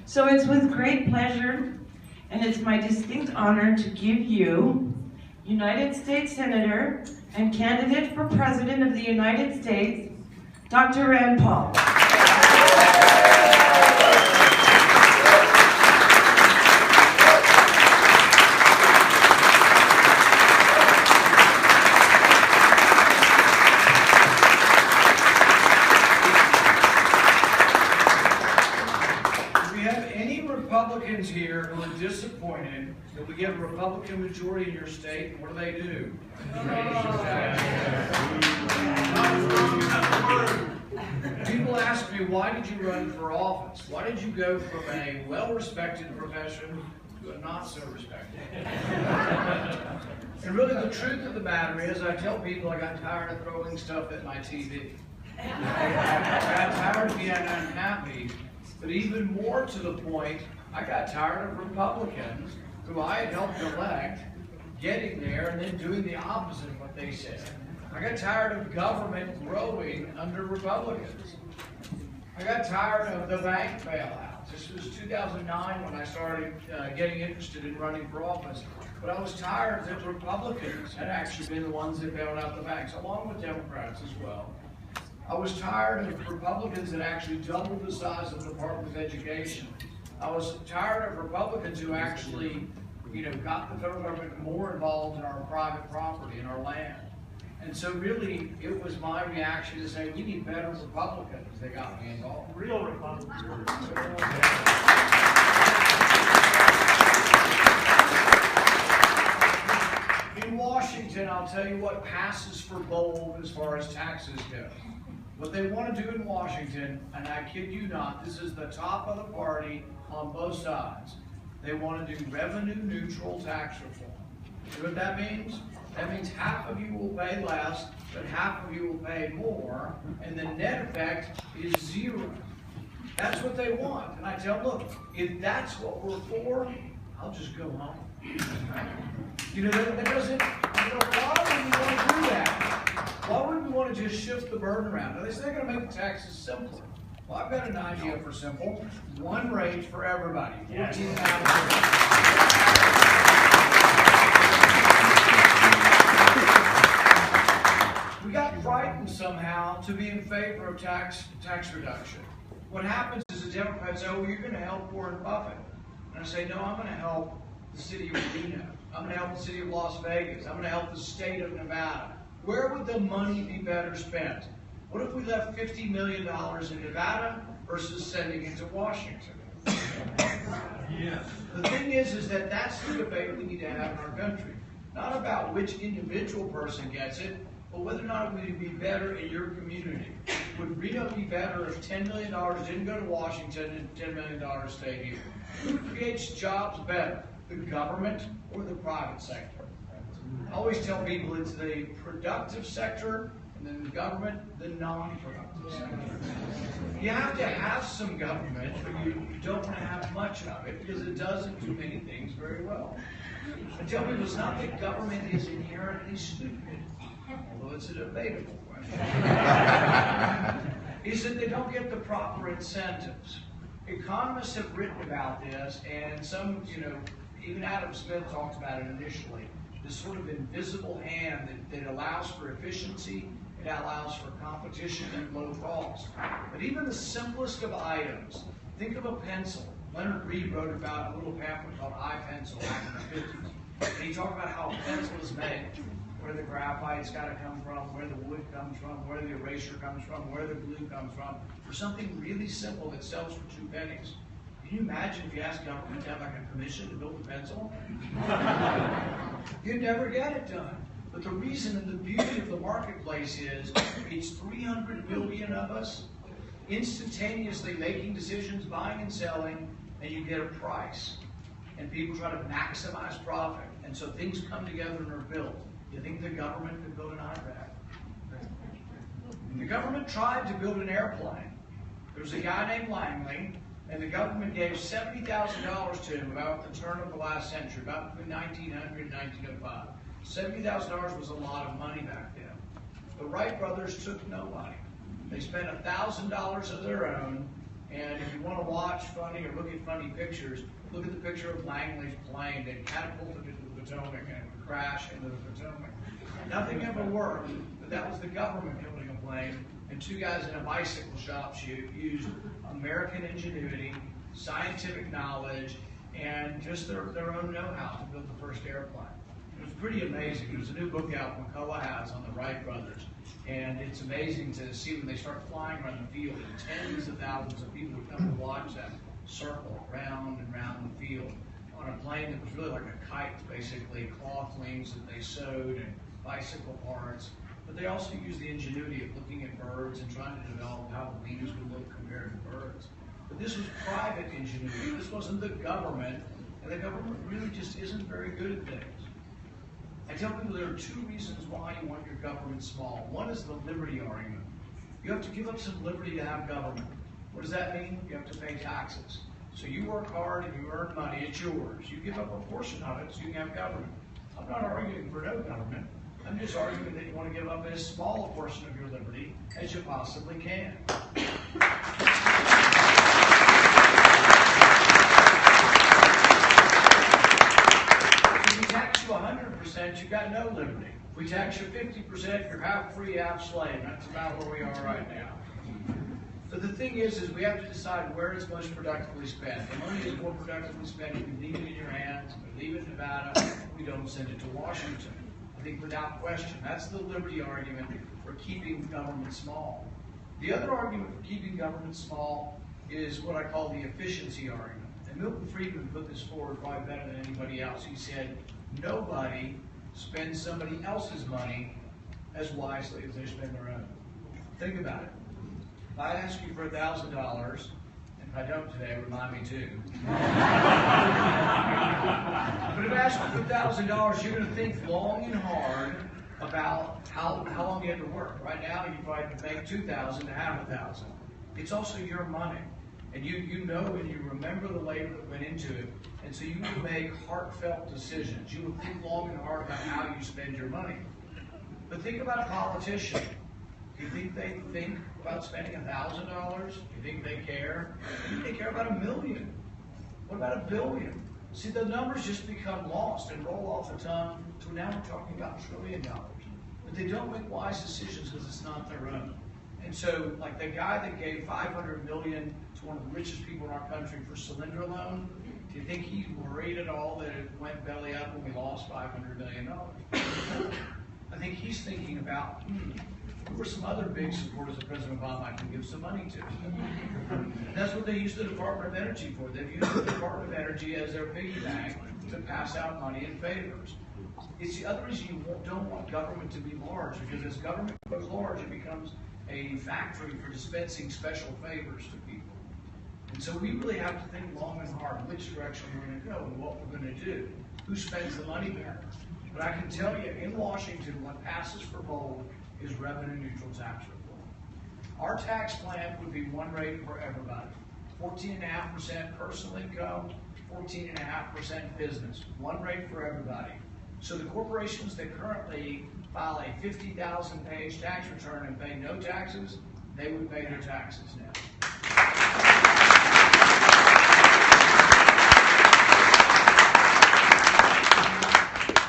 So it's with great pleasure, and it's my distinct honor to give you United States Senator and candidate for President of the United States, Dr. Rand Paul. Republicans here who are disappointed that we get a Republican majority in your state, what do? People ask me, why did you run for office? Why did you go from a well-respected profession to a not so respected? And really the truth of the matter is, I tell people I got tired of throwing stuff at my TV. I got tired of being unhappy. But even more to the point, I got tired of Republicans who I had helped elect getting there and then doing the opposite of what they said. I got tired of government growing under Republicans. I got tired of the bank bailouts. This was 2009 when I started getting interested in running for office. But I was tired that Republicans had actually been the ones that bailed out the banks, along with Democrats as well. I was tired of Republicans that actually doubled the size of the Department of Education. I was tired of Republicans who actually, got the federal government more involved in our private property and our land. And so really, it was my reaction to say, we need better Republicans. They got me involved. Real Republicans. In Washington, I'll tell you what passes for bold as far as taxes go. What they want to do in Washington, and I kid you not, this is the top of the party on both sides. They want to do revenue neutral tax reform. You know what that means? That means half of you will pay less, but half of you will pay more, and the net effect is zero. That's what they want. And I tell them, look, if that's what we're for, I'll just go home. That doesn't, why would we want to do that? Why wouldn't we want to just shift the burden around? Now, they say they're going to make the taxes simpler. Well, I've got an idea for simple. One rate for everybody. Yes. We got frightened somehow to be in favor of tax reduction. What happens is the Democrats say, oh, you're going to help Warren Buffett. And I say, no, I'm going to help the city of Reno. I'm going to help the city of Las Vegas. I'm going to help the state of Nevada. Where would the money be better spent? What if we left $50 million in Nevada versus sending it to Washington? Yes. The thing is that that's the debate we need to have in our country. Not about which individual person gets it, but whether or not it would be better in your community. Would Reno be better if $10 million didn't go to Washington and $10 million stayed here? Who creates jobs better, the government or the private sector? I always tell people it's the productive sector and then the government, the non-productive sector. You have to have some government, but you don't want to have much of it because it doesn't do many things very well. I tell people it's not that government is inherently stupid, although it's a debatable question. Is that they don't get the proper incentives. Economists have written about this, and some, even Adam Smith talked about it initially. This sort of invisible hand that allows for efficiency, it allows for competition and low cost. But even the simplest of items, think of a pencil. Leonard Reed wrote about a little pamphlet called iPencil back in the 50s. And he talked about how a pencil is made, where the graphite's got to come from, where the wood comes from, where the eraser comes from, where the glue comes from, for something really simple that sells for 2 pennies. Can you imagine if you asked government to have like a commission to build a pencil? You'd never get it done. But the reason and the beauty of the marketplace is it's 300 billion of us instantaneously making decisions, buying and selling, and you get a price. And people try to maximize profit. And so things come together and are built. You think the government could build an iPad? The government tried to build an airplane. There was a guy named Langley, and the government gave $70,000 to him about the turn of the last century, about between 1900 and 1905. $70,000 was a lot of money back then. The Wright brothers took no money. They spent $1,000 of their own, And if you want to watch funny or look at funny pictures, look at the picture of Langley's plane that catapulted into the Potomac and it would crash into the Potomac. Nothing ever worked, but that was the government building a plane, and two guys in a bicycle shop used American ingenuity, scientific knowledge, and just their own know-how to build the first airplane. It was pretty amazing. There's a new book out McCullough has on the Wright brothers, and it's amazing to see when they start flying around the field, and tens of thousands of people would come to watch them circle round and round the field on a plane that was really like a kite, basically, cloth wings that they sewed and bicycle parts. But they also used the ingenuity of looking at birds and trying to develop how the wings would look compared to birds. But this was private ingenuity. This wasn't the government, and the government really just isn't very good at things. I tell people there are two reasons why you want your government small. One is the liberty argument. You have to give up some liberty to have government. What does that mean? You have to pay taxes. So you work hard and you earn money, it's yours. You give up a portion of it so you can have government. I'm not arguing for no government. I'm just arguing that you want to give up as small a portion of your liberty as you possibly can. If we tax you 100%, you've got no liberty. If we tax you 50%, you're half free, half slave. That's about where we are right now. So the thing is we have to decide where it's most productively spent. The money is more productively spent if we leave it in your hands, if we leave it in Nevada, we don't send it to Washington. I think without question, that's the liberty argument for keeping government small. The other argument for keeping government small is what I call the efficiency argument. And Milton Friedman put this forward probably better than anybody else. He said, nobody spends somebody else's money as wisely as they spend their own. Think about it. If I ask you for $1,000, and if I don't today, remind me too. But if I ask you for $1,000, you're going to think long and hard about how long you have to work. Right now, you probably have to make $2,000 to have $1,000. It's also your money. And you know and you remember the labor that went into it. And so you will make heartfelt decisions. You will think long and hard about how you spend your money. But think about a politician. Do you think they think about spending $1,000? Do you think they care? Do you think they care about $1 million? What about $1 billion? See, the numbers just become lost and roll off the tongue to now we're talking about $1 trillion. But they don't make wise decisions because it's not their own. And so, like the guy that gave $500 million to one of the richest people in our country for cylinder loan, do you think he worried at all that it went belly up when we lost $500 million? I think he's thinking about, who were some other big supporters of President Obama I can give some money to? And that's what they use the Department of Energy for. They've used the Department of Energy as their piggy bank to pass out money in favors. It's the other reason you don't want government to be large, because as government grows large, it becomes a factory for dispensing special favors to people. And so we really have to think long and hard which direction we're going to go and what we're going to do. Who spends the money better? But I can tell you, in Washington, what passes for bold is revenue-neutral tax reform. Our tax plan would be one rate for everybody. 14.5% personal income, 14.5% business. One rate for everybody. So the corporations that currently file a 50,000-page tax return and pay no taxes, they would pay their taxes now.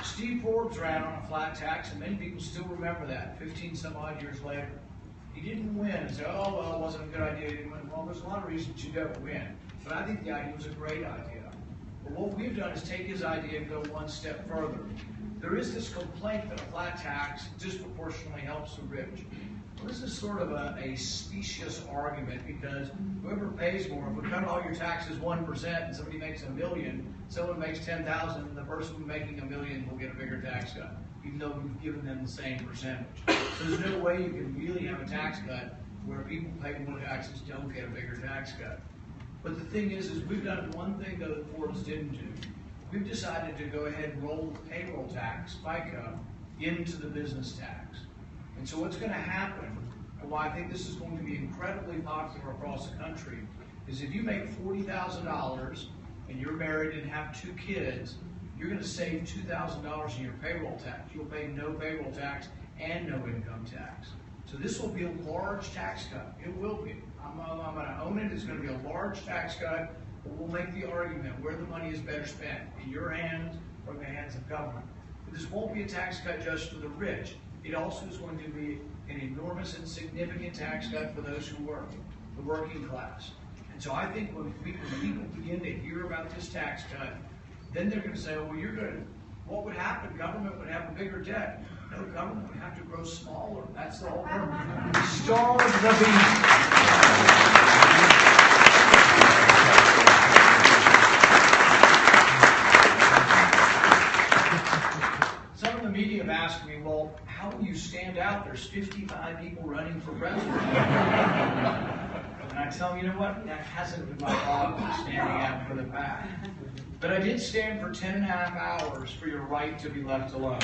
Steve Forbes ran on a flat tax, and many people still remember that 15 some odd years later. He didn't win and say, oh, well, it wasn't a good idea, he didn't win. Well, there's a lot of reasons you don't win. But I think the idea was a great idea. But what we've done is take his idea and go one step further. There is this complaint that a flat tax disproportionately helps the rich. Well, this is sort of a specious argument, because whoever pays more, if we cut all your taxes 1% and somebody makes $1 million, someone makes $10,000, the person making $1 million will get a bigger tax cut, even though we've given them the same percentage. So there's no way you can really have a tax cut where people pay more taxes don't get a bigger tax cut. But the thing is we've done one thing that Forbes didn't do. We've decided to go ahead and roll the payroll tax, FICA, into the business tax. And so what's going to happen, and why I think this is going to be incredibly popular across the country, is if you make $40,000 and you're married and have 2 kids, you're going to save $2,000 in your payroll tax. You'll pay no payroll tax and no income tax. So this will be a large tax cut. It will be. I'm going to own it. It's going to be a large tax cut. But we'll make the argument where the money is better spent, in your hands or in the hands of government. But this won't be a tax cut just for the rich. It also is going to be an enormous and significant tax cut for those who work, the working class. And so I think when people begin to hear about this tax cut, then they're going to say, oh, well, what would happen? Government would have a bigger debt. No, government would have to grow smaller. That's the whole purpose. Starve the beast. Some of the media have asked me, well, how will you stand out? There's 55 people running for president. And I tell them, you know what? That hasn't been my problem, standing out for the pack. But I did stand for 10.5 hours for your right to be left alone.